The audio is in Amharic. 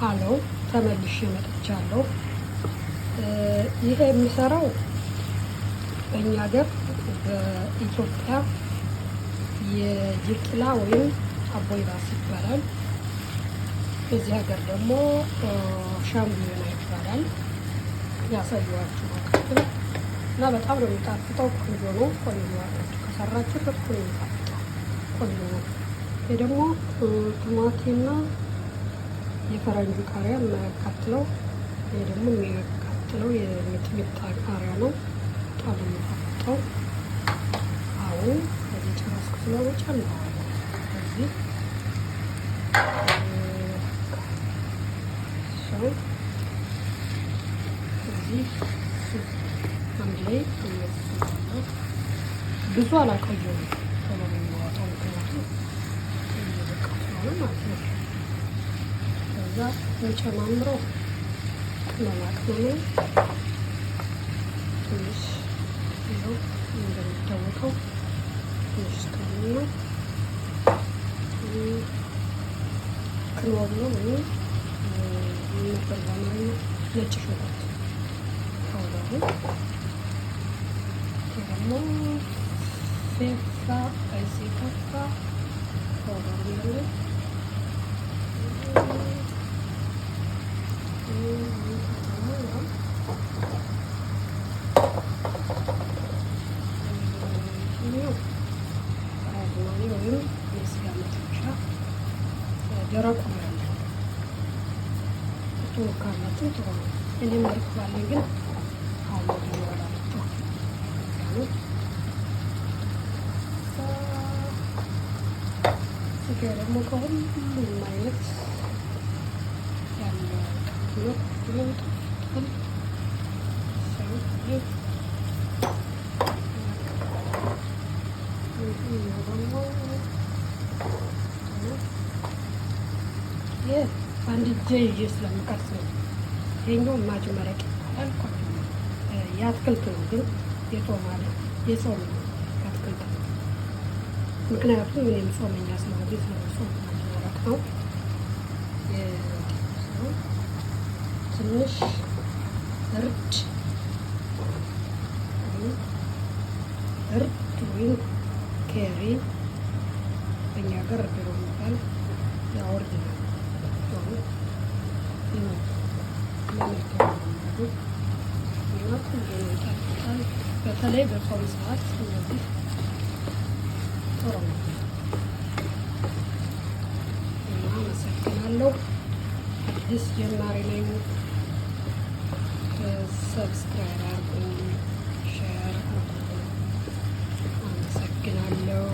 አሎ ተመልሼ መጥቻለሁ። ይሄ የሚሰራው በእኛ ሀገር በኢትዮጵያ የጅቅላ ወይም አቦይ ራስ ይባላል። በዚህ ሀገር ደግሞ ሻምቡና ይባላል። ያሳየኋችሁ መካከል እና በጣም ነው የሚጣፍጠው። ቆንጆ ነው። ቆንጆ አድርጋችሁ ከሰራችሁ በጣም ነው የሚጣፍጠው። ቆንጆ ነው። ይሄ ደግሞ ቲማቲምና የፈረንጅ ቃሪያ የማያቃጥለው፣ ይሄ ደግሞ የሚያቃጥለው የሚጥሚጣ ቃሪያ ነው። በጣም ነው የሚጣፍጠው። አሁን ወደ ጨረስኩ ስለሆነ ጨምረዋለሁ። እዚህ አንድ ላይ ብዙ አላቆየሁም። ቶሎ ነው የሚዋጣው፣ ምክንያቱም እየበቃ ስለሆነ ማለት ነው። ከዛ የጨማምረው ቅመማ ቅመም ትንሽ ይኸው እንደሚታወቀው ትንሽ ቅመም ነው። ክሎቭ ነው ወይም ነበር በአማርኛ ነጭ ሽንኩርት ፓውደሩ። ደግሞ ፌፋ አይሴካፋ ፓውደሩ ያለ ወይም የስጋ መጥበሻ ደረቁ ያለ ጥሩ ካላችሁ ጥሩ ነው። እኔም መልክ ባለኝ ግን አሁን ወደ ወላልቶ ስጋ ደግሞ ከሁሉም አይነት ያለ ነው። አንድ እጄ ይዤ ስለምቀርጽ ነው። ይሄኛው ማጅ መረቅ ይባላል። የአትክልት ነው ግን የጾም የጾም ነው የአትክልት ነው። ምክንያቱም እኔም ጾመኛ ስለሆነ ስለጾም ማጅ መረቅ ነው። ትንሽ እርድ ወይም ኬሪ በእኛ ሀገር እርድ ነው የሚባል ያወርድ ነው። በተለይ በጾም ሰዓት እንደዚህ ጥሩ ነው እና አመሰግናለሁ። አዲስ ጀማሪ ነኝ። ሰብስክራይብ አድርጉኝ፣ ሼር አድርጉኝ። አመሰግናለሁ።